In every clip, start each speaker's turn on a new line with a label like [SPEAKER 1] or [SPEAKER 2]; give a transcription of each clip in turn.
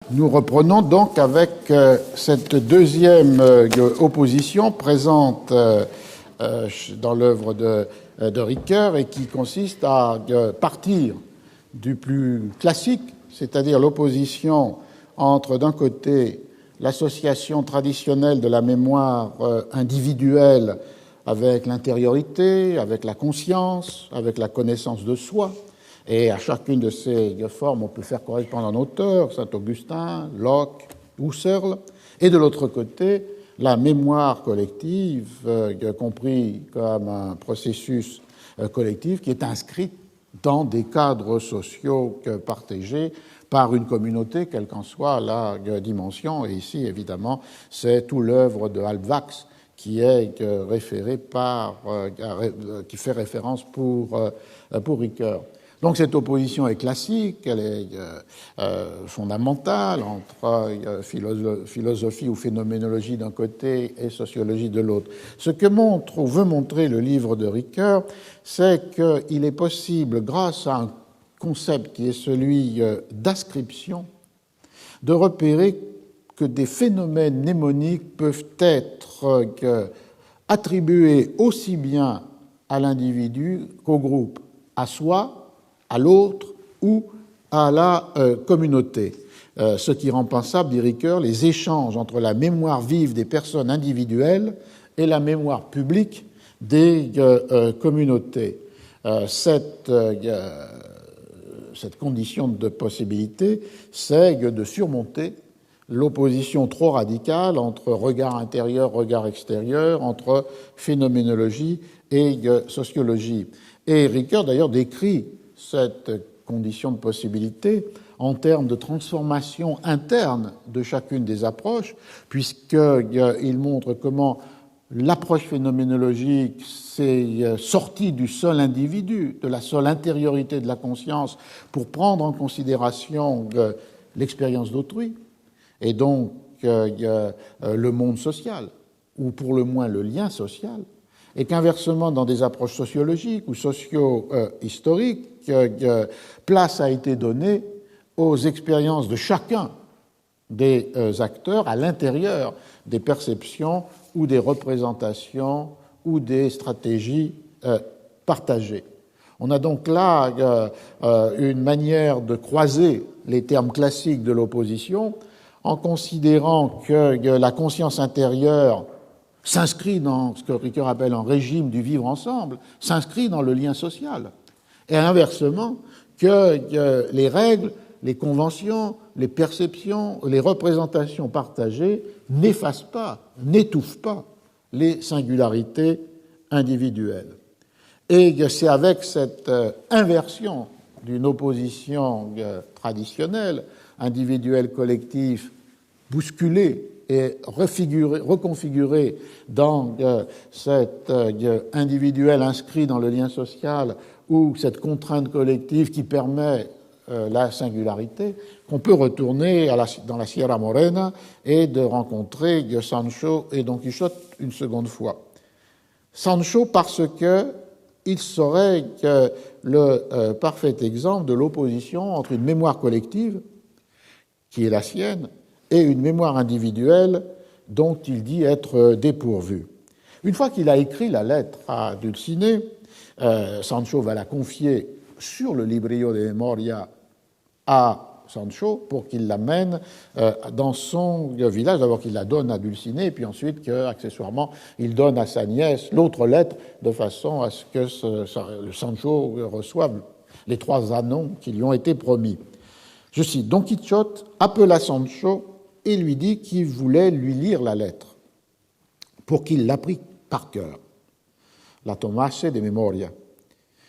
[SPEAKER 1] Nous reprenons donc avec cette deuxième opposition présente dans l'œuvre de Ricoeur et qui consiste à partir du plus classique, c'est-à-dire l'opposition entre, d'un côté, l'association traditionnelle de la mémoire individuelle avec l'intériorité, avec la conscience, avec la connaissance de soi. Et à chacune de ces formes, on peut faire correspondre un auteur, Saint-Augustin, Locke, Husserl. Et de l'autre côté, la mémoire collective, compris comme un processus collectif qui est inscrit dans des cadres sociaux partagés par une communauté, quelle qu'en soit la dimension. Et ici, évidemment, c'est tout l'œuvre de Halbwachs qui est référé qui fait référence pour Ricoeur. Donc cette opposition est classique, elle est fondamentale entre philosophie ou phénoménologie d'un côté et sociologie de l'autre. Ce que montre ou veut montrer le livre de Ricoeur, c'est qu'il est possible, grâce à un concept qui est celui d'ascription, de repérer que des phénomènes mnémoniques peuvent être attribués aussi bien à l'individu qu'au groupe, à soi, à l'autre ou à la communauté. Ce qui rend pensable, dit Ricoeur, les échanges entre la mémoire vive des personnes individuelles et la mémoire publique des communautés. Cette condition de possibilité, c'est de surmonter l'opposition trop radicale entre regard intérieur, regard extérieur, entre phénoménologie et sociologie. Et Ricoeur, d'ailleurs, décrit cette condition de possibilité en termes de transformation interne de chacune des approches, puisqu'il montre comment l'approche phénoménologique s'est sortie du seul individu, de la seule intériorité de la conscience, pour prendre en considération l'expérience d'autrui, et donc le monde social, ou pour le moins le lien social, et qu'inversement, dans des approches sociologiques ou socio-historiques, place a été donnée aux expériences de chacun des acteurs à l'intérieur des perceptions ou des représentations ou des stratégies partagées. On a donc là une manière de croiser les termes classiques de l'opposition en considérant que la conscience intérieure s'inscrit dans ce que Ricoeur appelle un régime du vivre ensemble, s'inscrit dans le lien social. Et inversement, que les règles, les conventions, les perceptions, les représentations partagées n'effacent pas, n'étouffent pas les singularités individuelles. Et c'est avec cette inversion d'une opposition traditionnelle, individuelle-collective, bousculée et reconfigurée dans cet individuel inscrit dans le lien social ou cette contrainte collective qui permet la singularité, qu'on peut retourner dans la Sierra Morena et de rencontrer Sancho et Don Quichotte une seconde fois. Sancho parce que il serait le parfait exemple de l'opposition entre une mémoire collective, qui est la sienne, et une mémoire individuelle dont il dit être dépourvu. Une fois qu'il a écrit la lettre à Dulcinea, Sancho va la confier sur le Librillo de Memoria à Sancho pour qu'il l'amène dans son village, d'abord qu'il la donne à Dulcinea, et puis ensuite qu'accessoirement il donne à sa nièce l'autre lettre, de façon à ce que Sancho reçoive les 3 anneaux qui lui ont été promis. Je cite, Don Quichotte appela Sancho et lui dit qu'il voulait lui lire la lettre pour qu'il l'apprît par cœur. La tomase de memoria.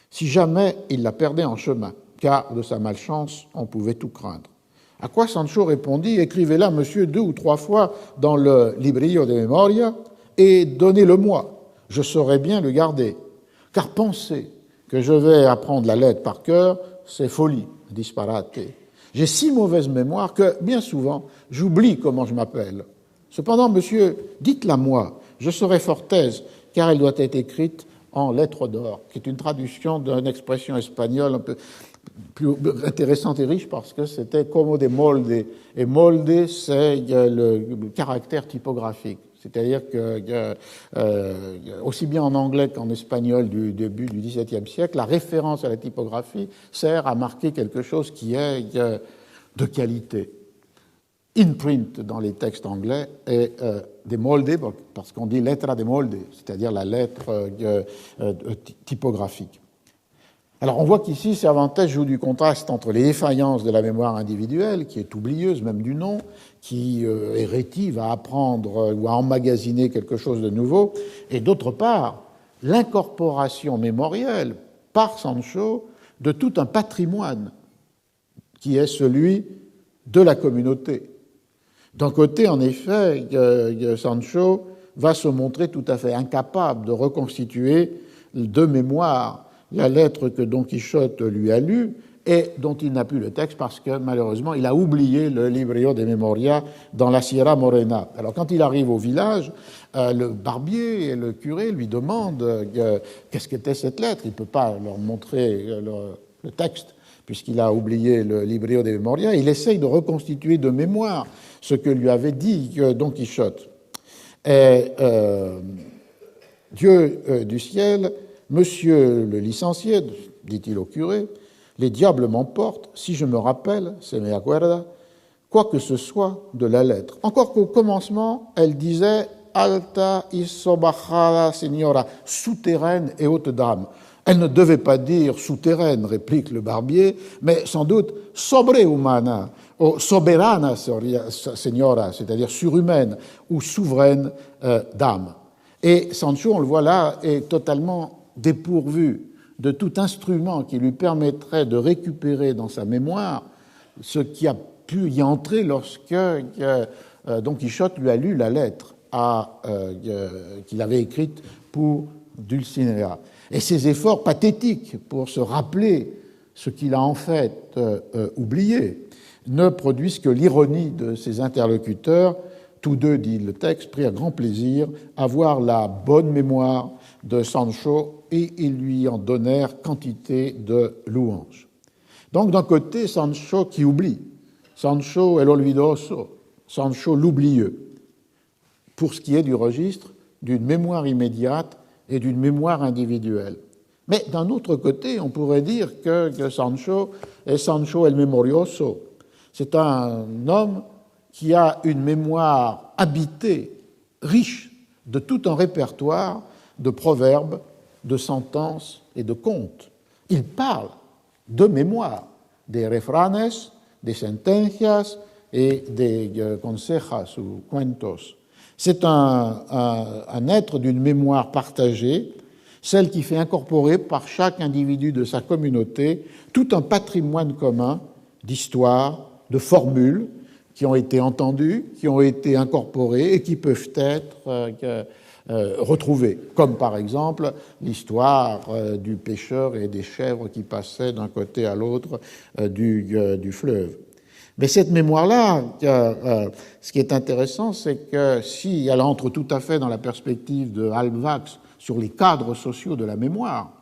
[SPEAKER 1] Si jamais il la perdait en chemin, car de sa malchance, on pouvait tout craindre. À quoi Sancho répondit, écrivez-la, monsieur, 2 ou 3 fois dans le Librillo de Memoria et donnez-le-moi, je saurai bien le garder. Car penser que je vais apprendre la lettre par cœur, c'est folie, disparate. J'ai si mauvaise mémoire que, bien souvent, j'oublie comment je m'appelle. Cependant, monsieur, dites-la moi, je serai fort aise, car elle doit être écrite en lettres d'or, qui est une traduction d'une expression espagnole un peu plus intéressante et riche parce que c'était como de molde. Et molde, c'est le caractère typographique. C'est-à-dire que, aussi bien en anglais qu'en espagnol du début du XVIIe siècle, la référence à la typographie sert à marquer quelque chose qui est de qualité. Imprint dans les textes anglais et de molde, parce qu'on dit letra de molde, c'est-à-dire la lettre typographique. Alors on voit qu'ici, Cervantes joue du contraste entre les défaillances de la mémoire individuelle, qui est oublieuse même du nom, qui est rétive à apprendre ou à emmagasiner quelque chose de nouveau, et d'autre part, l'incorporation mémorielle par Sancho de tout un patrimoine qui est celui de la communauté. D'un côté, en effet, Sancho va se montrer tout à fait incapable de reconstituer de mémoire la lettre que Don Quichotte lui a lue et dont il n'a plus le texte parce que, malheureusement, il a oublié le Libro de Memoria dans la Sierra Morena. Alors, quand il arrive au village, le barbier et le curé lui demandent qu'est-ce qu'était cette lettre. Il ne peut pas leur montrer le texte puisqu'il a oublié le Libro de Memoria. Il essaye de reconstituer de mémoire ce que lui avait dit Don Quichotte. Et Dieu du ciel, monsieur le licencié, dit-il au curé, les diables m'emportent, si je me rappelle, se me acuerda, quoi que ce soit de la lettre. Encore qu'au commencement, elle disait alta y sobajada señora, souterraine et haute dame. Elle ne devait pas dire souterraine, réplique le barbier, mais sans doute sobrehumana, ou soberana señora, c'est-à-dire surhumaine ou souveraine dame. Et Sancho, on le voit là, est totalement dépourvu de tout instrument qui lui permettrait de récupérer dans sa mémoire ce qui a pu y entrer lorsque Don Quichotte lui a lu la lettre qu'il avait écrite pour Dulcinea. Et ses efforts pathétiques pour se rappeler ce qu'il a en fait oublié ne produisent que l'ironie de ses interlocuteurs. Tous deux, dit le texte, prirent grand plaisir à voir la bonne mémoire de Sancho et ils lui en donnèrent quantité de louanges. Donc d'un côté, Sancho qui oublie, Sancho el olvidoso, Sancho l'oublieux, pour ce qui est du registre d'une mémoire immédiate et d'une mémoire individuelle. Mais d'un autre côté, on pourrait dire que Sancho est Sancho el memorioso. C'est un homme qui a une mémoire habitée, riche de tout un répertoire de proverbes, de sentences et de contes. Il parle de mémoire, des refranes, des sentencias et des consejas ou cuentos. C'est un être d'une mémoire partagée, celle qui fait incorporer par chaque individu de sa communauté tout un patrimoine commun d'histoires, de formules qui ont été entendues, qui ont été incorporées et qui peuvent être retrouvées, comme par exemple l'histoire du pêcheur et des chèvres qui passaient d'un côté à l'autre du fleuve. Mais cette mémoire-là, ce qui est intéressant, c'est que si elle entre tout à fait dans la perspective de Halbwachs sur les cadres sociaux de la mémoire,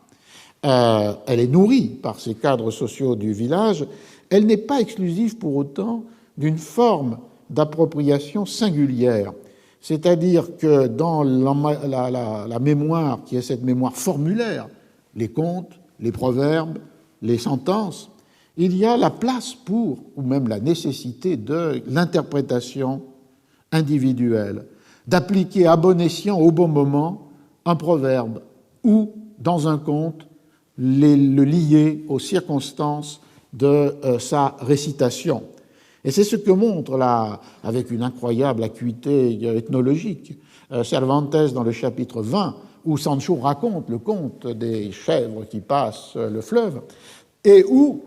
[SPEAKER 1] elle est nourrie par ces cadres sociaux du village, elle n'est pas exclusive pour autant d'une forme d'appropriation singulière. C'est-à-dire que dans la mémoire, qui est cette mémoire formulaire, les contes, les proverbes, les sentences, il y a la place pour, ou même la nécessité de l'interprétation individuelle, d'appliquer à bon escient au bon moment un proverbe ou, dans un conte, le lier aux circonstances de sa récitation. Et c'est ce que montre, là, avec une incroyable acuité ethnologique, Cervantes dans le chapitre 20, où Sancho raconte le conte des chèvres qui passent le fleuve, et où,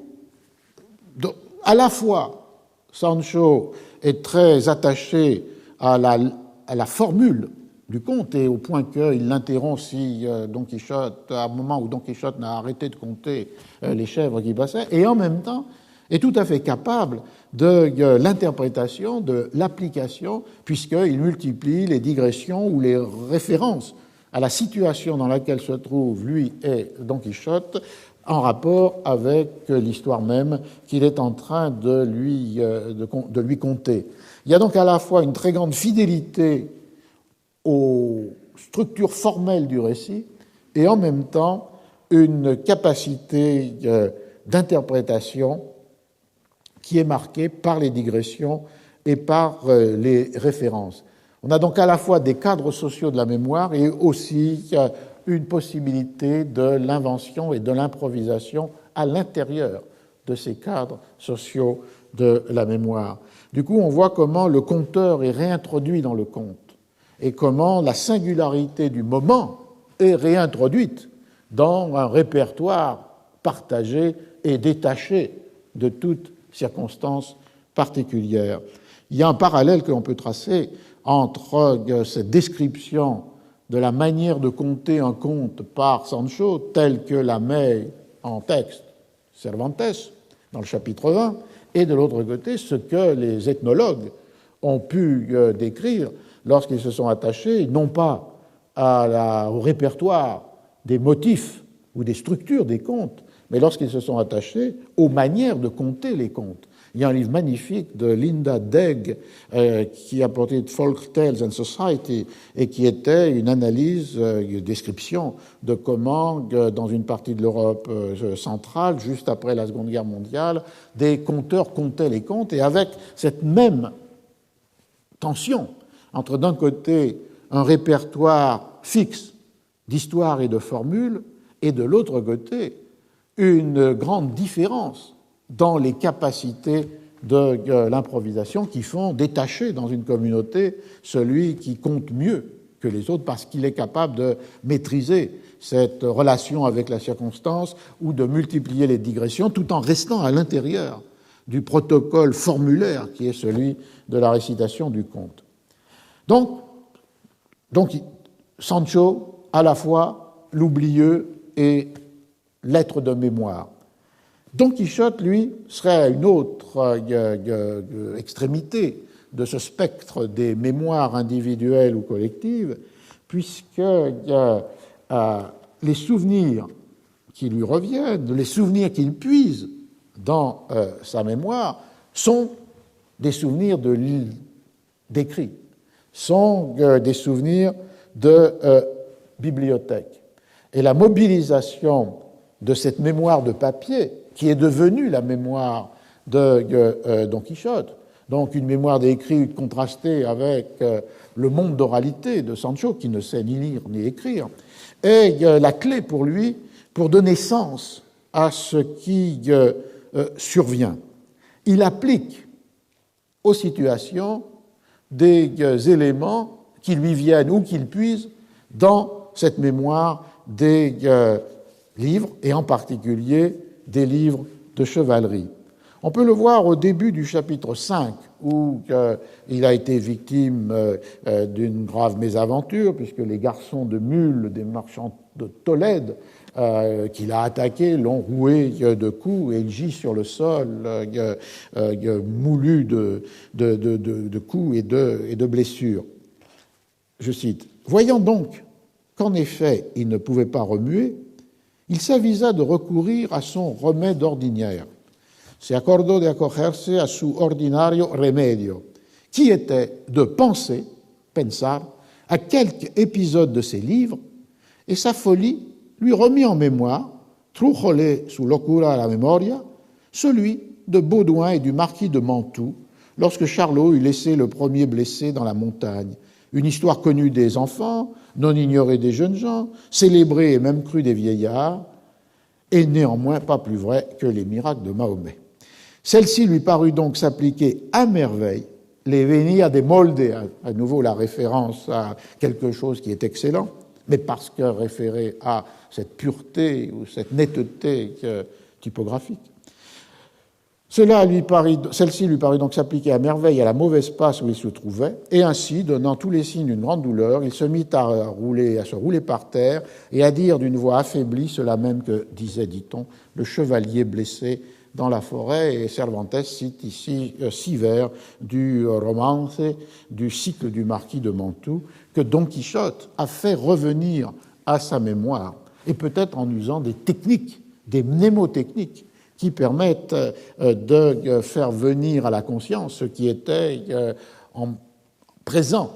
[SPEAKER 1] à la fois, Sancho est très attaché à la formule du conte, et au point qu'il l'interrompt si Don Quichotte, à un moment où Don Quichotte n'a arrêté de compter les chèvres qui passaient, et en même temps est tout à fait capable de l'interprétation, de l'application, puisqu'il multiplie les digressions ou les références à la situation dans laquelle se trouve lui et Don Quichotte en rapport avec l'histoire même qu'il est en train de lui conter. Il y a donc à la fois une très grande fidélité aux structures formelles du récit et en même temps une capacité d'interprétation qui est marquée par les digressions et par les références. On a donc à la fois des cadres sociaux de la mémoire et aussi une possibilité de l'invention et de l'improvisation à l'intérieur de ces cadres sociaux de la mémoire. Du coup, on voit comment le conteur est réintroduit dans le conte et comment la singularité du moment est réintroduite dans un répertoire partagé et détaché de toute circonstance particulière. Il y a un parallèle que l'on peut tracer entre cette description de la manière de conter un conte par Sancho, tel que la met en texte Cervantes, dans le chapitre 20, et de l'autre côté, ce que les ethnologues ont pu décrire lorsqu'ils se sont attachés, non pas au répertoire des motifs ou des structures des contes, mais lorsqu'ils se sont attachés aux manières de conter les contes. Il y a un livre magnifique de Linda Degg qui a porté Folk Tales and Society et qui était une analyse, une description de comment, dans une partie de l'Europe centrale, juste après la Seconde Guerre mondiale, des conteurs contaient les contes et avec cette même tension entre d'un côté un répertoire fixe d'histoires et de formules et de l'autre côté une grande différence dans les capacités de l'improvisation qui font détacher dans une communauté celui qui compte mieux que les autres parce qu'il est capable de maîtriser cette relation avec la circonstance ou de multiplier les digressions tout en restant à l'intérieur du protocole formulaire qui est celui de la récitation du conte. Donc Sancho, à la fois l'oublieux et l'être de mémoire. Don Quichotte, lui, serait à une autre extrémité de ce spectre des mémoires individuelles ou collectives, puisque les souvenirs qui lui reviennent, les souvenirs qu'il puise dans sa mémoire, sont des souvenirs d'écrit, sont des souvenirs de bibliothèque. Et la mobilisation de cette mémoire de papier, qui est devenue la mémoire de Don Quichotte, donc une mémoire d'écrit contrastée avec le monde d'oralité de Sancho, qui ne sait ni lire ni écrire, est la clé pour lui pour donner sens à ce qui survient. Il applique aux situations des éléments qui lui viennent ou qu'il puise dans cette mémoire des livres, et en particulier des livres de chevalerie. On peut le voir au début du chapitre 5, où il a été victime d'une grave mésaventure, puisque les garçons de mules des marchands de Tolède qu'il a attaqués l'ont roué de coups, et il gît sur le sol, moulu de coups et de blessures. Je cite, « Voyant donc qu'en effet il ne pouvait pas remuer, il s'avisa de recourir à son remède ordinaire. Se acordó de acogerse a su ordinario remedio, qui était de penser, pensar, à quelque épisode de ses livres, et sa folie lui remit en mémoire, trújole su locura a la memoria, celui de Baudouin et du marquis de Mantoue, lorsque Charlot eut laissé le premier blessé dans la montagne, une histoire connue des enfants, non ignorée des jeunes gens, célébrée et même crue des vieillards, et néanmoins pas plus vraie que les miracles de Mahomet. Celle-ci lui parut donc s'appliquer à merveille, les venia de molde, à nouveau la référence à quelque chose qui est excellent, mais parce que référé à cette pureté ou cette netteté typographique. Celle-ci lui parut donc s'appliquer à merveille à la mauvaise passe où il se trouvait, et ainsi, donnant tous les signes d'une grande douleur, il se mit à se rouler par terre et à dire d'une voix affaiblie cela même que disait, dit-on, le chevalier blessé dans la forêt. Et Cervantes cite ici 6 vers du romance du cycle du marquis de Mantoue que Don Quichotte a fait revenir à sa mémoire, et peut-être en usant des techniques, des mnémotechniques, qui permettent de faire venir à la conscience ce qui était présent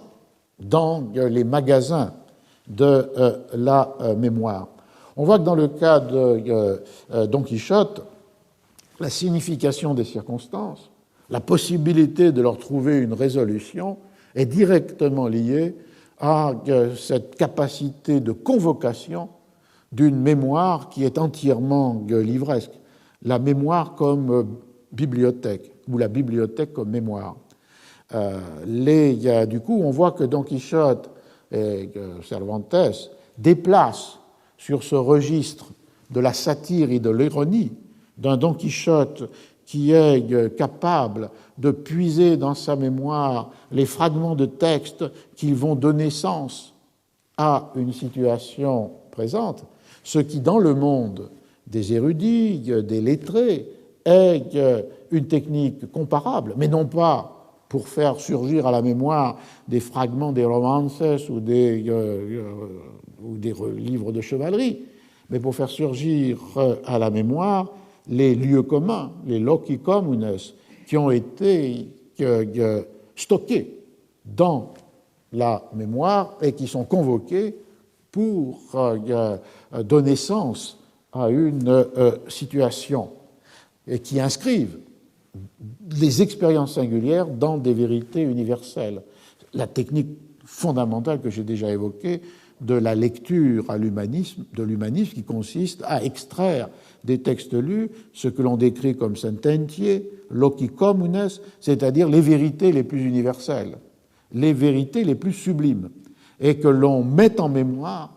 [SPEAKER 1] dans les magasins de la mémoire. On voit que dans le cas de Don Quichotte, la signification des circonstances, la possibilité de leur trouver une résolution est directement liée à cette capacité de convocation d'une mémoire qui est entièrement livresque. La mémoire comme bibliothèque, ou la bibliothèque comme mémoire. Du coup, on voit que Don Quichotte et Cervantes déplacent sur ce registre de la satire et de l'ironie d'un Don Quichotte qui est capable de puiser dans sa mémoire les fragments de texte qui vont donner sens à une situation présente, ce qui, dans le monde des érudits, des lettrés, est une technique comparable, mais non pas pour faire surgir à la mémoire des fragments des romances ou des livres de chevalerie, mais pour faire surgir à la mémoire les lieux communs, les loci communes, qui ont été stockés dans la mémoire et qui sont convoqués pour donner sens à une situation et qui inscrivent les expériences singulières dans des vérités universelles. La technique fondamentale que j'ai déjà évoquée de la lecture de l'humanisme qui consiste à extraire des textes lus ce que l'on décrit comme sententiae, loci communes, c'est-à-dire les vérités les plus universelles, les vérités les plus sublimes, et que l'on met en mémoire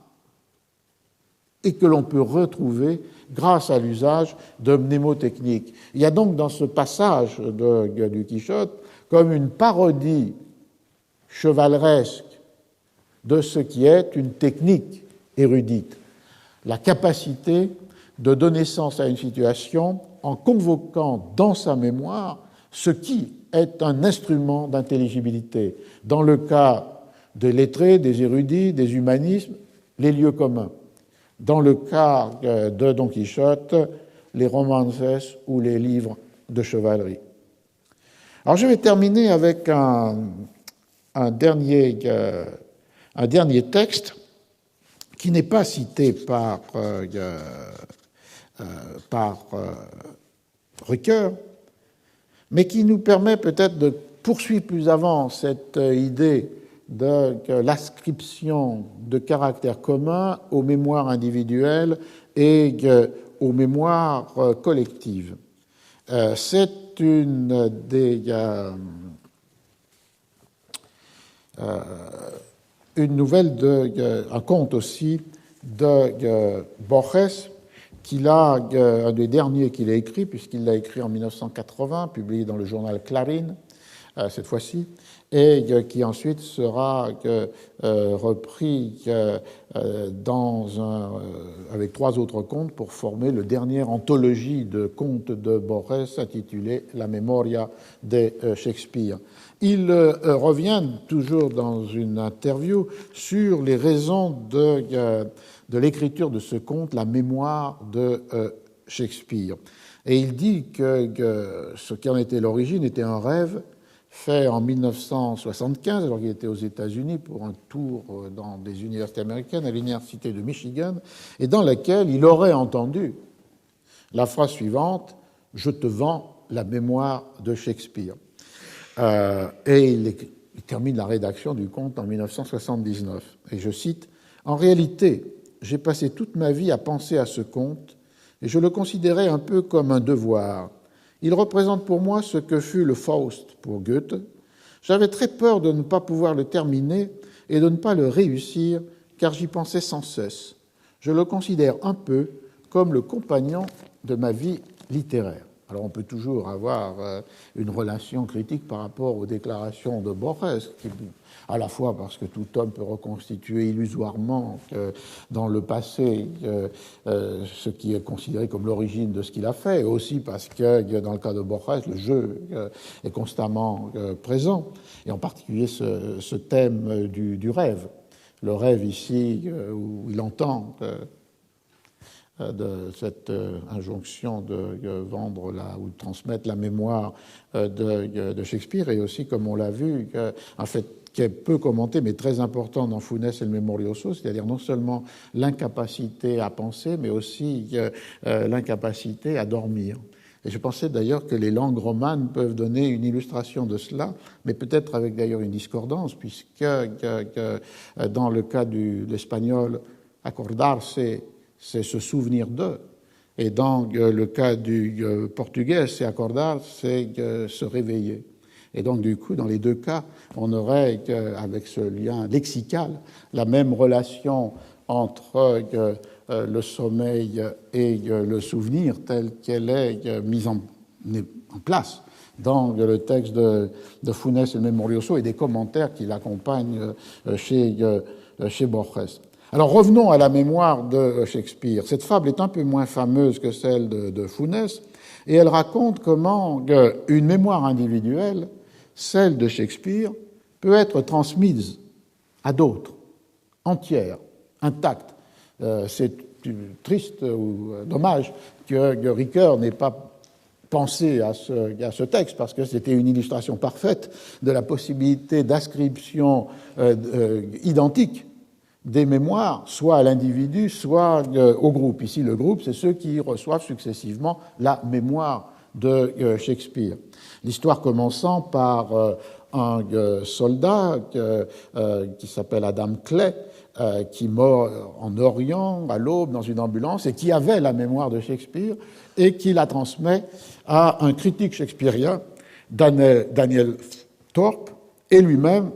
[SPEAKER 1] et que l'on peut retrouver grâce à l'usage de mnémotechniques. Il y a donc dans ce passage du Quichotte comme une parodie chevaleresque de ce qui est une technique érudite, la capacité de donner sens à une situation en convoquant dans sa mémoire ce qui est un instrument d'intelligibilité. Dans le cas des lettrés, des érudits, des humanismes, les lieux communs. Dans le cas de Don Quichotte, les romances ou les livres de chevalerie. Alors je vais terminer avec un dernier texte qui n'est pas cité par Ricoeur, mais qui nous permet peut-être de poursuivre plus avant cette idée de l'ascription de caractères communs aux mémoires individuelles et aux mémoires collectives. C'est une nouvelle un conte aussi de Borges, un des derniers qu'il a écrit, puisqu'il l'a écrit en 1980, publié dans le journal Clarín, cette fois-ci, et qui ensuite sera repris avec 3 autres contes pour former le dernière anthologie de contes de Borges intitulée La Memoria de Shakespeare. Il revient toujours dans une interview sur les raisons de l'écriture de ce conte, La Mémoire de Shakespeare. Et il dit que ce qui en était l'origine était un rêve fait en 1975, alors qu'il était aux États-Unis pour un tour dans des universités américaines, à l'université de Michigan, et dans laquelle il aurait entendu la phrase suivante « Je te vends la mémoire de Shakespeare ». Et il termine la rédaction du conte en 1979. Et je cite « En réalité, j'ai passé toute ma vie à penser à ce conte, et je le considérais un peu comme un devoir. Il représente pour moi ce que fut le Faust pour Goethe. J'avais très peur de ne pas pouvoir le terminer et de ne pas le réussir, car j'y pensais sans cesse. Je le considère un peu comme le compagnon de ma vie littéraire. » Alors on peut toujours avoir une relation critique par rapport aux déclarations de Borges, qui, à la fois parce que tout homme peut reconstituer illusoirement dans le passé ce qui est considéré comme l'origine de ce qu'il a fait, et aussi parce que dans le cas de Borges, le jeu est constamment présent, et en particulier ce thème du rêve. Le rêve ici, où il entend de cette injonction de vendre ou de transmettre la mémoire de Shakespeare, et aussi, comme on l'a vu, en fait, qui est peu commenté, mais très important dans Funès et le Memorioso, c'est-à-dire non seulement l'incapacité à penser, mais aussi l'incapacité à dormir. Et je pensais d'ailleurs que les langues romanes peuvent donner une illustration de cela, mais peut-être avec d'ailleurs une discordance, puisque dans le cas de l'espagnol, acordarse, c'est se souvenir d'eux. Et dans le cas du portugais, c'est acordar, c'est se réveiller. Et donc, du coup, dans les deux cas, on aurait, avec ce lien lexical, la même relation entre le sommeil et le souvenir tel qu'elle est mise en place dans le texte de Funès et le Memorioso et des commentaires qui l'accompagnent chez Borges. Alors revenons à la mémoire de Shakespeare. Cette fable est un peu moins fameuse que celle de Funès, et elle raconte comment une mémoire individuelle, celle de Shakespeare, peut être transmise à d'autres, entière, intacte. C'est triste ou dommage que Ricoeur n'ait pas pensé à ce texte, parce que c'était une illustration parfaite de la possibilité d'inscription identique des mémoires, soit à l'individu, soit au groupe. Ici, le groupe, c'est ceux qui reçoivent successivement la mémoire de Shakespeare. L'histoire commençant par un soldat qui s'appelle Adam Clay, qui meurt en Orient, à l'aube, dans une ambulance, et qui avait la mémoire de Shakespeare, et qui la transmet à un critique shakespearien, Daniel Thorpe, et lui-même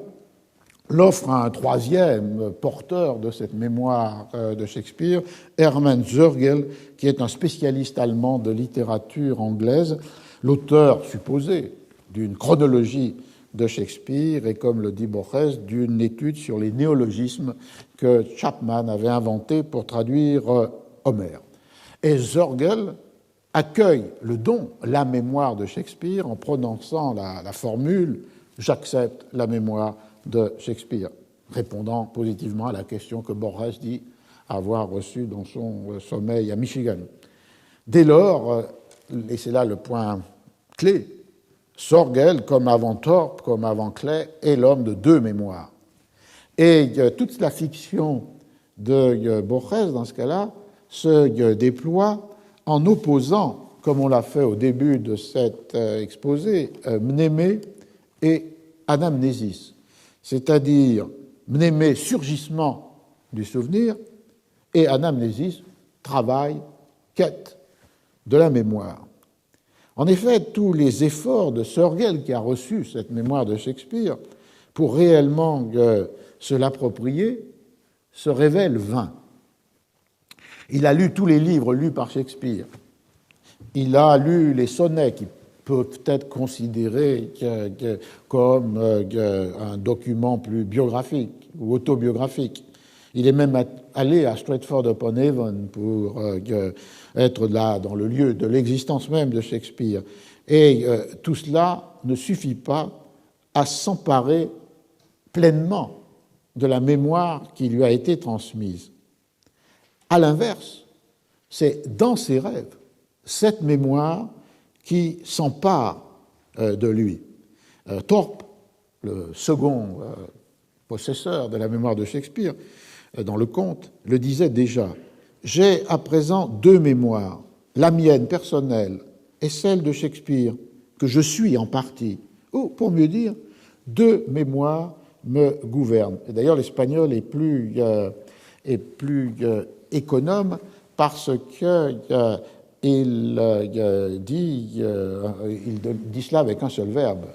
[SPEAKER 1] l'offre à un troisième porteur de cette mémoire de Shakespeare, Hermann Zörgel, qui est un spécialiste allemand de littérature anglaise, l'auteur supposé d'une chronologie de Shakespeare et, comme le dit Borges, d'une étude sur les néologismes que Chapman avait inventés pour traduire Homère. Et Zörgel accueille le don, la mémoire de Shakespeare, en prononçant la formule « j'accepte la mémoire de Shakespeare », répondant positivement à la question que Borges dit avoir reçue dans son sommeil à Michigan. Dès lors, et c'est là le point clé, Zörgel, comme avant Thorpe, comme avant Clay, est l'homme de deux mémoires. Et toute la fiction de Borges, dans ce cas-là, se déploie en opposant, comme on l'a fait au début de cet exposé, mnémée et anamnésis, c'est-à-dire mnémée, surgissement du souvenir, et anamnésis, travail, quête de la mémoire. En effet, tous les efforts de Zörgel, qui a reçu cette mémoire de Shakespeare, pour réellement se l'approprier, se révèlent vains. Il a lu tous les livres lus par Shakespeare. Il a lu les sonnets qui peuvent être considérés comme un document plus biographique ou autobiographique. Il est même allé à Stratford-upon-Avon pour être là, dans le lieu de l'existence même de Shakespeare. Et tout cela ne suffit pas à s'emparer pleinement de la mémoire qui lui a été transmise. À l'inverse, c'est dans ses rêves, cette mémoire qui s'empare de lui. Thorpe, le second possesseur de la mémoire de Shakespeare, dans le conte, le disait déjà. « J'ai à présent deux mémoires, la mienne personnelle et celle de Shakespeare, que je suis en partie. Ou, pour mieux dire, deux mémoires me gouvernent. » Et d'ailleurs, l'espagnol est plus économe parce que il dit cela avec un seul verbe,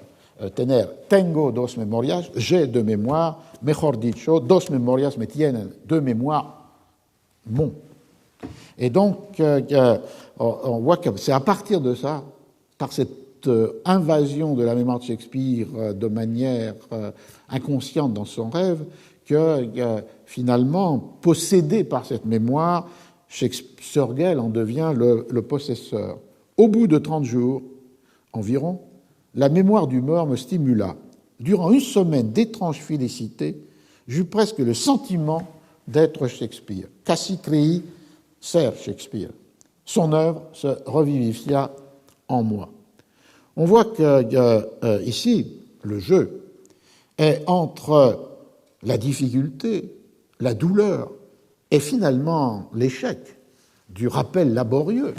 [SPEAKER 1] tener. Tengo dos memorias, j'ai deux mémoires, mejor dicho, dos memorias me tienen, deux mémoires m'ont. Et donc, on voit que c'est à partir de ça par cette invasion de la mémoire de Shakespeare de manière inconsciente dans son rêve que finalement, possédé par cette mémoire, Sorgel en devient le possesseur. Au bout de 30 jours environ, la mémoire du mort me stimula. Durant une semaine d'étrange félicité, j'eus presque le sentiment d'être Shakespeare. Cassi crei ser Shakespeare. Son œuvre se revivifia en moi. On voit que ici, le jeu est entre la difficulté, la douleur et finalement l'échec du rappel laborieux,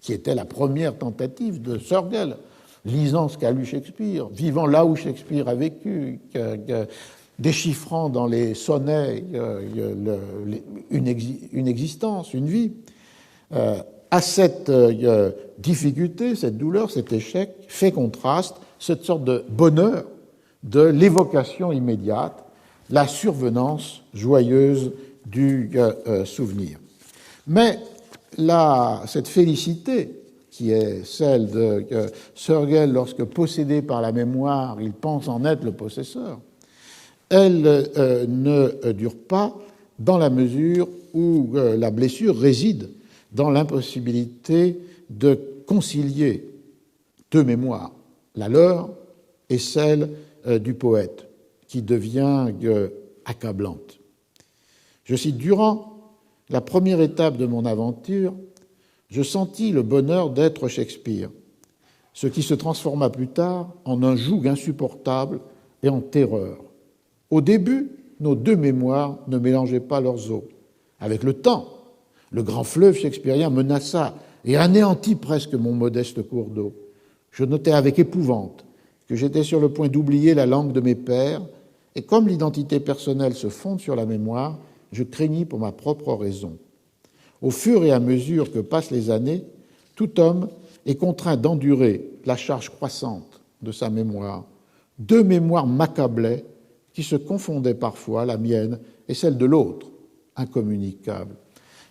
[SPEAKER 1] qui était la première tentative de Sorgel, lisant ce qu'a lu Shakespeare, vivant là où Shakespeare a vécu, déchiffrant dans les sonnets une existence, une vie. À cette difficulté, cette douleur, cet échec, fait contraste cette sorte de bonheur de l'évocation immédiate, la survenance joyeuse du souvenir. Mais cette félicité, qui est celle de Sorgel lorsque, possédé par la mémoire, il pense en être le possesseur, elle ne dure pas dans la mesure où la blessure réside dans l'impossibilité de concilier deux mémoires, la leur et celle du poète, qui devient accablante. Je cite: durant la première étape de mon aventure, je sentis le bonheur d'être Shakespeare, ce qui se transforma plus tard en un joug insupportable et en terreur. Au début, nos deux mémoires ne mélangeaient pas leurs eaux. Avec le temps, le grand fleuve shakespearien menaça et anéantit presque mon modeste cours d'eau. Je notais avec épouvante que j'étais sur le point d'oublier la langue de mes pères, et comme l'identité personnelle se fonde sur la mémoire, je craignis pour ma propre raison. Au fur et à mesure que passent les années, tout homme est contraint d'endurer la charge croissante de sa mémoire. Deux mémoires m'accablaient qui se confondaient parfois, la mienne et celle de l'autre, incommunicable.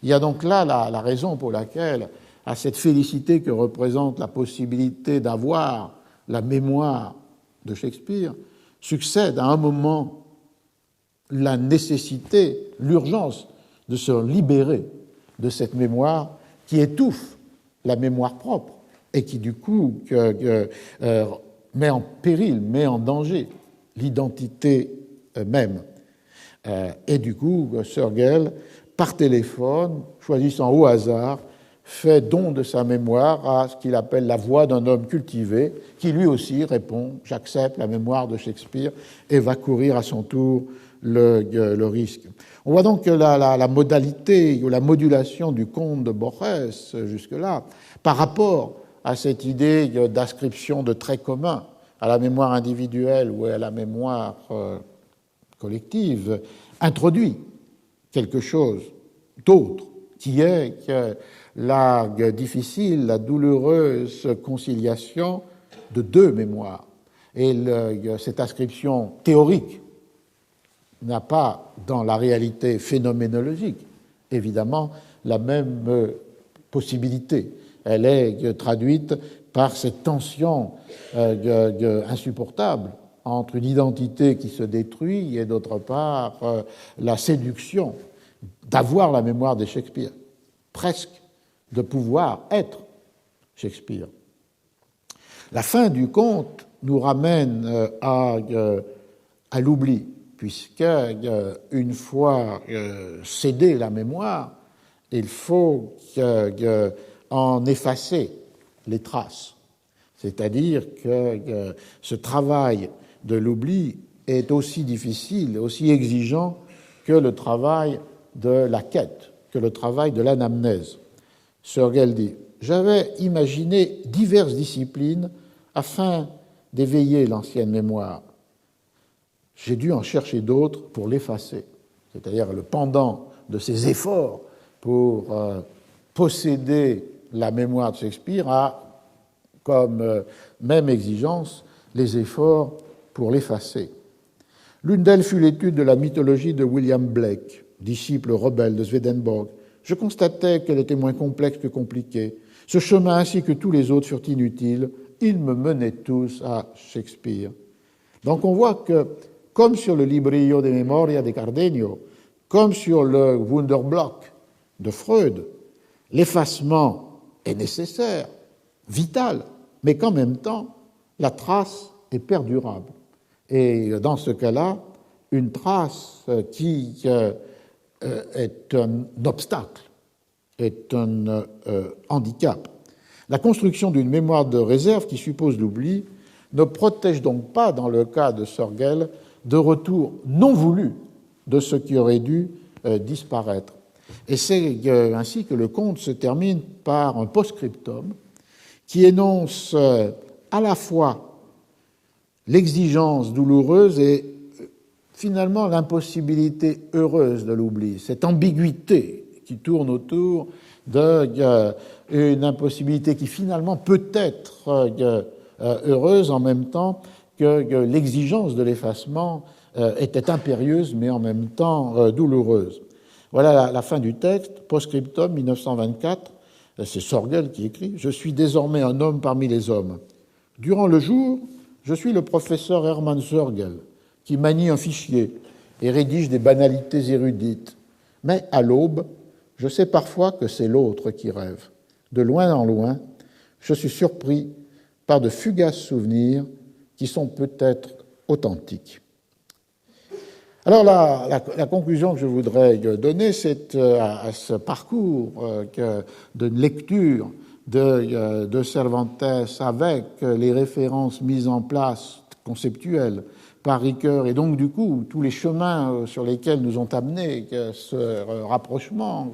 [SPEAKER 1] Il y a donc là la raison pour laquelle, à cette félicité que représente la possibilité d'avoir la mémoire de Shakespeare, succède à un moment la nécessité, l'urgence de se libérer de cette mémoire qui étouffe la mémoire propre et qui, du coup, met en péril, met en danger l'identité même. Et du coup, Sorgel, par téléphone, choisissant au hasard, fait don de sa mémoire à ce qu'il appelle la voix d'un homme cultivé, qui lui aussi répond « j'accepte la mémoire de Shakespeare » et va courir à son tour le risque. On voit donc que la modalité ou la modulation du conte de Borges jusque-là, par rapport à cette idée d'inscription de traits communs à la mémoire individuelle ou à la mémoire collective, introduit quelque chose d'autre, qui est que la difficile, la douloureuse conciliation de deux mémoires. Et cette inscription théorique n'a pas, dans la réalité phénoménologique, évidemment, la même possibilité. Elle est traduite par cette tension insupportable entre une identité qui se détruit et, d'autre part, la séduction d'avoir la mémoire de Shakespeare, presque de pouvoir être Shakespeare. La fin du conte nous ramène à l'oubli, puisque une fois cédée la mémoire, il faut en effacer les traces. C'est-à-dire que ce travail de l'oubli est aussi difficile, aussi exigeant que le travail de la quête, que le travail de l'anamnèse. Sorgel dit: j'avais imaginé diverses disciplines afin d'éveiller l'ancienne mémoire. J'ai dû en chercher d'autres pour l'effacer. C'est-à-dire le pendant de ces efforts pour posséder la mémoire de Shakespeare a comme même exigence les efforts pour l'effacer. L'une d'elles fut l'étude de la mythologie de William Blake, disciple rebelle de Swedenborg. Je constatais qu'elle était moins complexe que compliquée. Ce chemin ainsi que tous les autres furent inutiles, ils me menaient tous à Shakespeare. Donc on voit que, comme sur le Librillo de Memoria de Cardenio, comme sur le Wunderblock de Freud, l'effacement est nécessaire, vital, mais qu'en même temps, la trace est perdurable. Et dans ce cas-là, une trace qui est un obstacle, est un handicap. La construction d'une mémoire de réserve qui suppose l'oubli ne protège donc pas, dans le cas de Sorgel, de retour non voulu de ce qui aurait dû disparaître. Et c'est ainsi que le conte se termine par un post-scriptum qui énonce à la fois l'exigence douloureuse et finalement l'impossibilité heureuse de l'oubli, cette ambiguïté qui tourne autour d'une impossibilité qui finalement peut être heureuse en même temps que l'exigence de l'effacement était impérieuse mais en même temps douloureuse. Voilà la fin du texte, post-scriptum 1924, c'est Sorgel qui écrit « Je suis désormais un homme parmi les hommes. Durant le jour, je suis le professeur Hermann Sorgel, qui manie un fichier et rédige des banalités érudites. Mais à l'aube, je sais parfois que c'est l'autre qui rêve. De loin en loin, je suis surpris par de fugaces souvenirs qui sont peut-être authentiques. » Alors la conclusion que je voudrais donner, c'est à ce parcours de lecture de Cervantes avec les références mises en place conceptuelles par Ricoeur et donc du coup tous les chemins sur lesquels nous ont amené ce rapprochement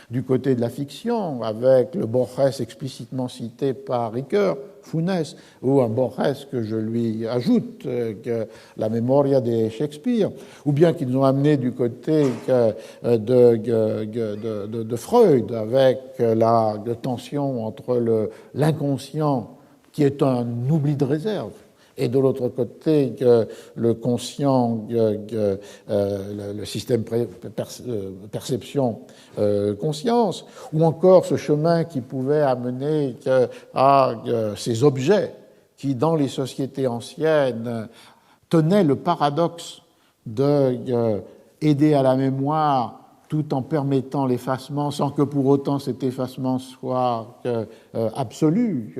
[SPEAKER 1] du côté de la fiction avec le Borges explicitement cité par Ricoeur, Funès, ou un Borges que je lui ajoute, que la Memoria de Shakespeare, ou bien qu'ils nous ont amené du côté de Freud avec la tension entre l'inconscient qui est un oubli de réserve et de l'autre côté le conscient, le système perception-conscience, ou encore ce chemin qui pouvait amener à ces objets qui, dans les sociétés anciennes, tenaient le paradoxe d'aider à la mémoire tout en permettant l'effacement, sans que pour autant cet effacement soit absolu.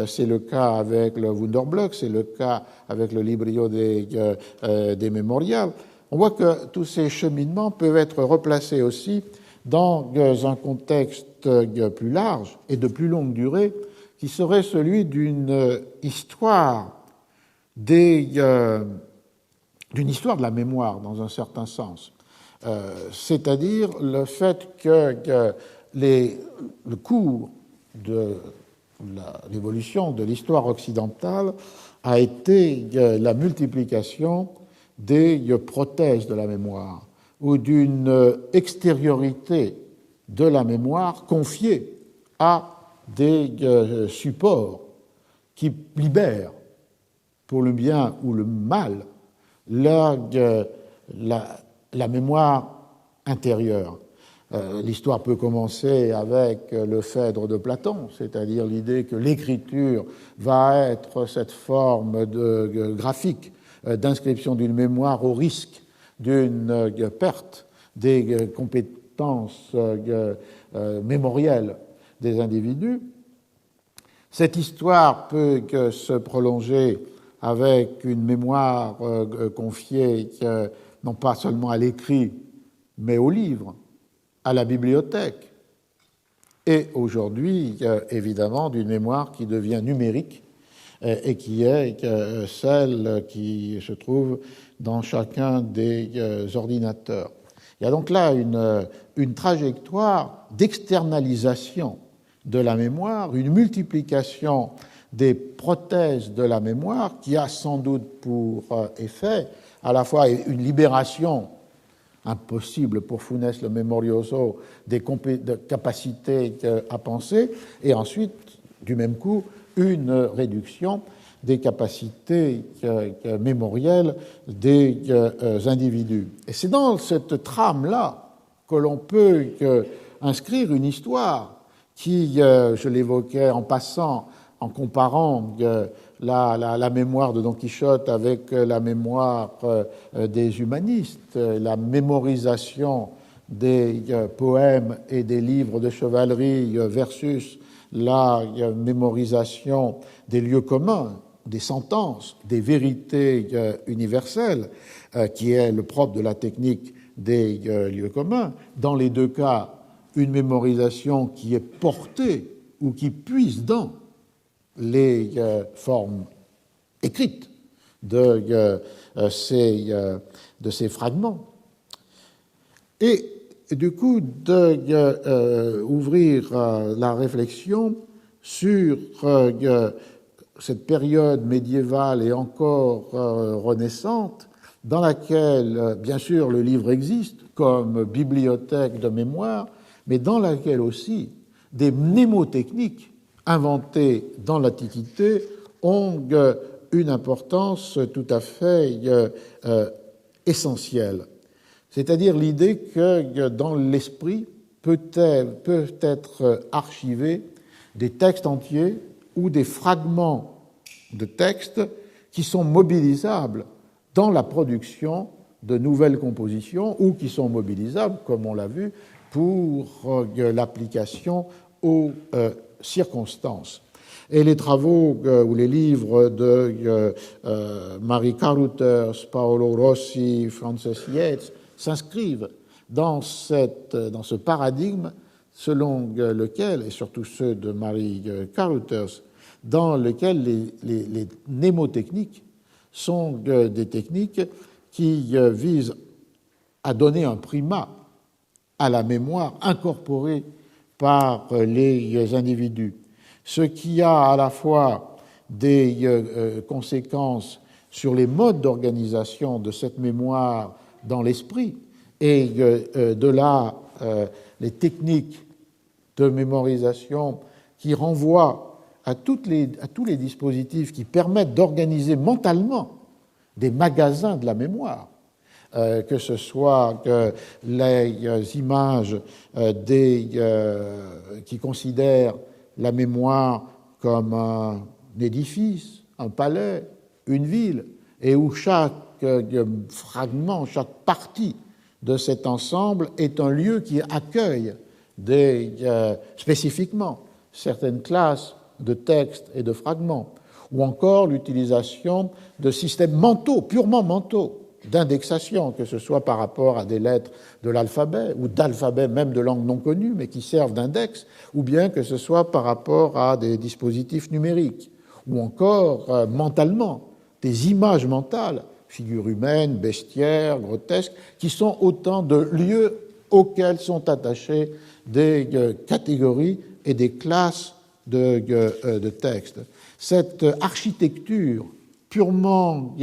[SPEAKER 1] C'est le cas avec le Wunderblock, c'est le cas avec le Librillo des Mémorials. On voit que tous ces cheminements peuvent être replacés aussi dans un contexte plus large et de plus longue durée, qui serait celui d'une histoire d'une histoire de la mémoire, dans un certain sens. C'est-à-dire le fait que le cours de l'évolution de l'histoire occidentale a été la multiplication des prothèses de la mémoire ou d'une extériorité de la mémoire confiée à des supports qui libèrent, pour le bien ou le mal, la mémoire intérieure. L'histoire peut commencer avec le Phèdre de Platon, c'est-à-dire l'idée que l'écriture va être cette forme graphique d'inscription d'une mémoire au risque d'une perte des compétences mémorielles des individus. Cette histoire peut se prolonger avec une mémoire confiée non pas seulement à l'écrit, mais au livre, à la bibliothèque, et aujourd'hui, évidemment, d'une mémoire qui devient numérique et qui est celle qui se trouve dans chacun des ordinateurs. Il y a donc là une trajectoire d'externalisation de la mémoire, une multiplication des prothèses de la mémoire qui a sans doute pour effet à la fois une libération impossible pour Funès le Memorioso des capacités à penser, et ensuite, du même coup, une réduction des capacités mémorielles des individus. Et c'est dans cette trame-là que l'on peut inscrire une histoire qui, je l'évoquais en passant, en comparant la mémoire de Don Quichotte avec la mémoire des humanistes, la mémorisation des poèmes et des livres de chevalerie versus la mémorisation des lieux communs, des sentences, des vérités universelles, qui est le propre de la technique des lieux communs. Dans les deux cas, une mémorisation qui est portée ou qui puise dans les formes écrites de ces fragments. Et du coup, ouvrir la réflexion sur cette période médiévale et encore renaissante, dans laquelle, bien sûr, le livre existe comme bibliothèque de mémoire, mais dans laquelle aussi des mnémotechniques inventées dans l'Antiquité ont une importance tout à fait essentielle. C'est-à-dire l'idée que dans l'esprit peuvent être archivés des textes entiers ou des fragments de textes qui sont mobilisables dans la production de nouvelles compositions ou qui sont mobilisables, comme on l'a vu, pour l'application aux circonstances. Et les travaux ou les livres de Mary Carruthers, Paolo Rossi, Frances Yates s'inscrivent dans ce paradigme selon lequel, et surtout ceux de Mary Carruthers, dans lequel les mnémotechniques sont des techniques qui visent à donner un primat à la mémoire incorporée par les individus, ce qui a à la fois des conséquences sur les modes d'organisation de cette mémoire dans l'esprit, et de là les techniques de mémorisation qui renvoient à tous les dispositifs qui permettent d'organiser mentalement des magasins de la mémoire, que ce soit les images qui considèrent la mémoire comme un édifice, un palais, une ville, et où chaque fragment, chaque partie de cet ensemble est un lieu qui accueille spécifiquement certaines classes de textes et de fragments, ou encore l'utilisation de systèmes mentaux, purement mentaux, d'indexation, que ce soit par rapport à des lettres de l'alphabet ou d'alphabets même de langues non connues, mais qui servent d'index, ou bien que ce soit par rapport à des dispositifs numériques, ou encore mentalement, des images mentales, figures humaines, bestiaires, grotesques, qui sont autant de lieux auxquels sont attachés des catégories et des classes de textes. Cette architecture purement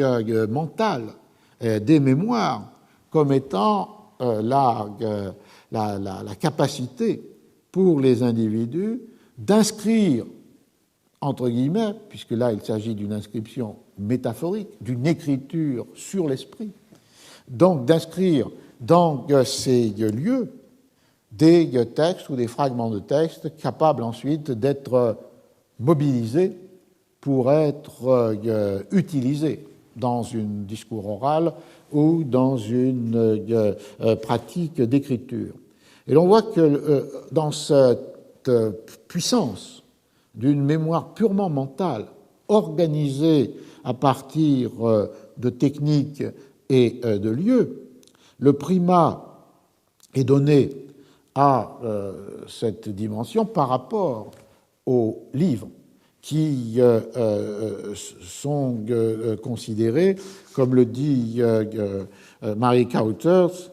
[SPEAKER 1] mentale des mémoires comme étant la capacité pour les individus d'inscrire, entre guillemets, puisque là il s'agit d'une inscription métaphorique, d'une écriture sur l'esprit, donc d'inscrire dans ces lieux des textes ou des fragments de textes capables ensuite d'être mobilisés pour être utilisés dans un discours oral ou dans une pratique d'écriture. Et l'on voit que dans cette puissance d'une mémoire purement mentale, organisée à partir de techniques et de lieux, le primat est donné à cette dimension par rapport aux livres qui sont considérés, comme le dit Mary Carruthers,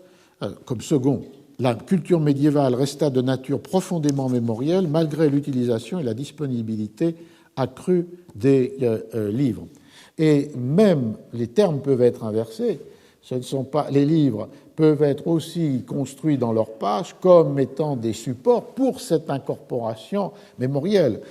[SPEAKER 1] comme second. La culture médiévale resta de nature profondément mémorielle malgré l'utilisation et la disponibilité accrue des livres. Et même les termes peuvent être inversés. Ce ne sont pas, les livres peuvent être aussi construits dans leurs pages comme étant des supports pour cette incorporation mémorielle.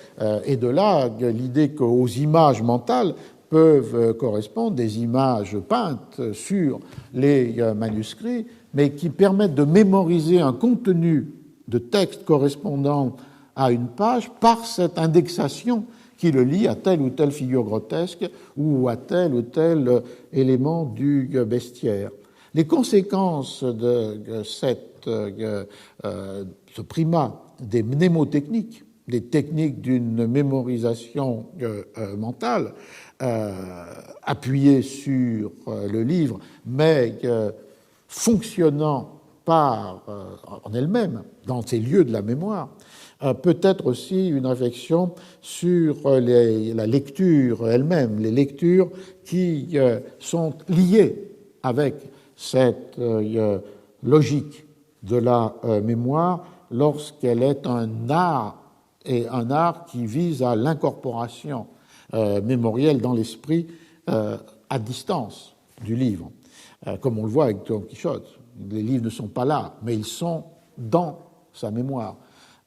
[SPEAKER 1] Et de là, l'idée qu'aux images mentales peuvent correspondre des images peintes sur les manuscrits, mais qui permettent de mémoriser un contenu de texte correspondant à une page par cette indexation qui le lie à telle ou telle figure grotesque ou à tel ou tel élément du bestiaire. Les conséquences de ce primat des mnémotechniques, des techniques d'une mémorisation mentale appuyée sur le livre, mais fonctionnant en elle-même, dans ces lieux de la mémoire, peut-être aussi une réflexion sur la lecture elle-même, les lectures qui sont liées avec cette logique de la mémoire lorsqu'elle est un art, et un art qui vise à l'incorporation mémorielle dans l'esprit à distance du livre, comme on le voit avec Don Quichotte. Les livres ne sont pas là, mais ils sont dans sa mémoire.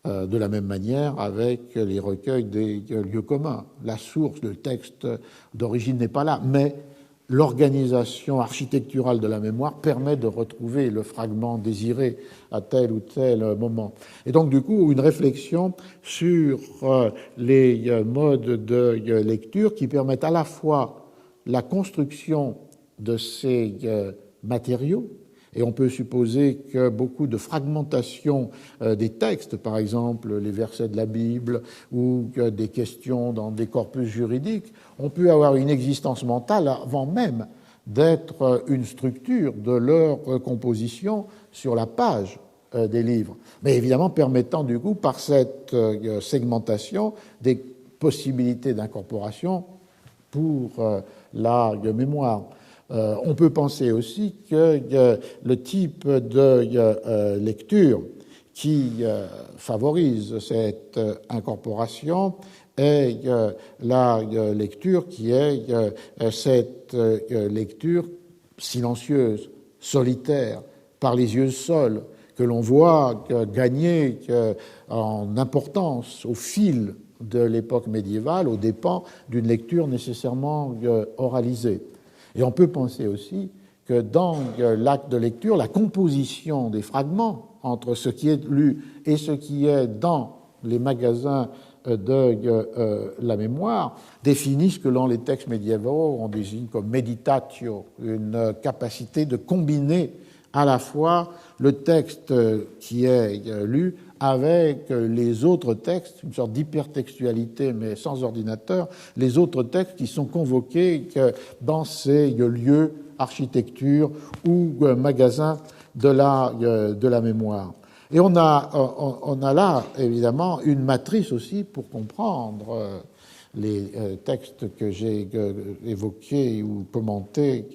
[SPEAKER 1] De la même manière avec les recueils des lieux communs. La source, le texte d'origine n'est pas là, mais l'organisation architecturale de la mémoire permet de retrouver le fragment désiré à tel ou tel moment. Et donc, du coup, une réflexion sur les modes de lecture qui permettent à la fois la construction de ces matériaux, et on peut supposer que beaucoup de fragmentation des textes, par exemple les versets de la Bible ou des questions dans des corpus juridiques, ont pu avoir une existence mentale avant même d'être une structure de leur composition sur la page des livres, mais évidemment permettant du coup, par cette segmentation, des possibilités d'incorporation pour la mémoire. On peut penser aussi que le type de lecture qui favorise cette incorporation est la lecture qui est cette lecture silencieuse, solitaire, par les yeux seuls, que l'on voit gagner en importance au fil de l'époque médiévale, aux dépens d'une lecture nécessairement oralisée. Et on peut penser aussi que dans l'acte de lecture, la composition des fragments entre ce qui est lu et ce qui est dans les magasins de la mémoire définit ce que dans les textes médiévaux on désigne comme meditatio, une capacité de combiner à la fois le texte qui est lu avec les autres textes, une sorte d'hypertextualité mais sans ordinateur, les autres textes qui sont convoqués dans ces lieux, architecture ou magasins de la mémoire. Et on a là, évidemment, une matrice aussi pour comprendre les textes que j'ai évoqués ou commentés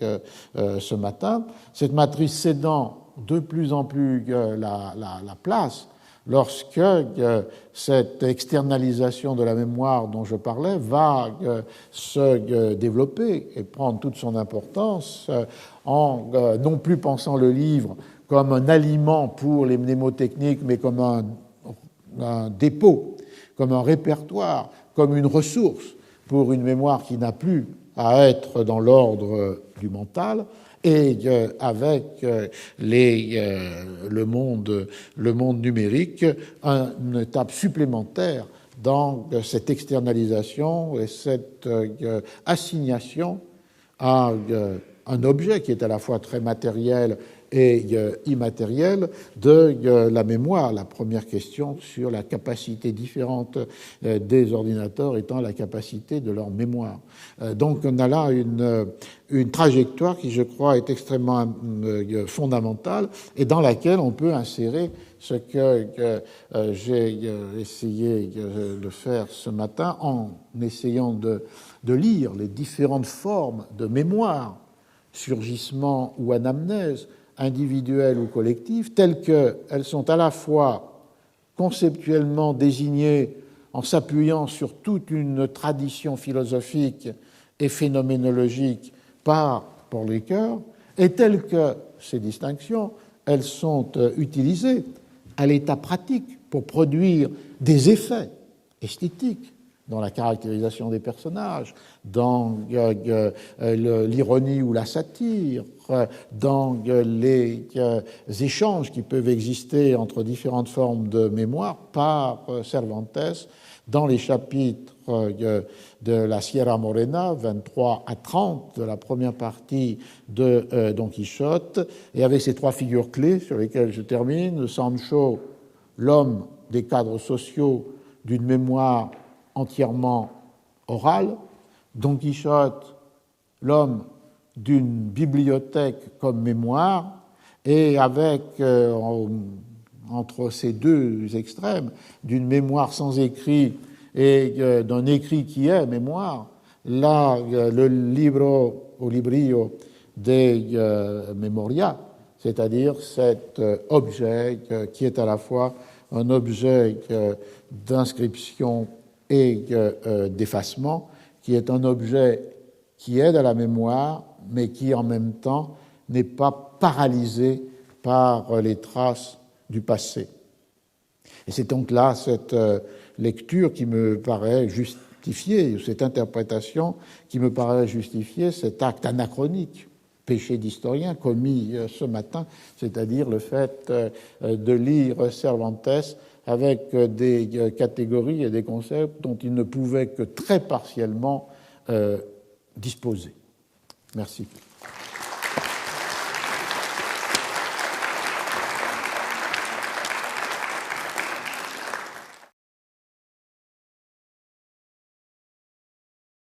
[SPEAKER 1] ce matin. Cette matrice cédant de plus en plus la place lorsque cette externalisation de la mémoire dont je parlais va se développer et prendre toute son importance en non plus pensant le livre comme un aliment pour les mnémotechniques, mais comme un dépôt, comme un répertoire, comme une ressource pour une mémoire qui n'a plus à être dans l'ordre du mental, et avec le monde numérique, une étape supplémentaire dans cette externalisation et cette assignation à un objet qui est à la fois très matériel et immatériel de la mémoire. La première question sur la capacité différente des ordinateurs étant la capacité de leur mémoire. Donc on a là une trajectoire qui, je crois, est extrêmement fondamentale et dans laquelle on peut insérer ce que j'ai essayé de faire ce matin en essayant de lire les différentes formes de mémoire, surgissement ou anamnèse, individuelles ou collectives, telles qu'elles sont à la fois conceptuellement désignées en s'appuyant sur toute une tradition philosophique et phénoménologique par Paul Ricoeur, et telles que ces distinctions, elles sont utilisées à l'état pratique pour produire des effets esthétiques, dans la caractérisation des personnages, dans l'ironie ou la satire, dans les échanges qui peuvent exister entre différentes formes de mémoire par Cervantes dans les chapitres de la Sierra Morena, 23 à 30, de la première partie de Don Quichotte, et avec ces trois figures clés sur lesquelles je termine: Sancho, l'homme des cadres sociaux d'une mémoire entièrement orale; Don Quichotte, l'homme d'une bibliothèque comme mémoire, et avec, entre ces deux extrêmes, d'une mémoire sans écrit et d'un écrit qui est mémoire, là, le librio de Memoria, c'est-à-dire cet objet qui est à la fois un objet d'inscription et d'effacement, qui est un objet qui aide à la mémoire, mais qui en même temps n'est pas paralysé par les traces du passé. Et c'est donc là cette lecture qui me paraît justifier, cette interprétation qui me paraît justifier cet acte anachronique, péché d'historien commis ce matin, c'est-à-dire le fait de lire Cervantes avec des catégories et des concepts dont il ne pouvait que très partiellement disposer. Merci.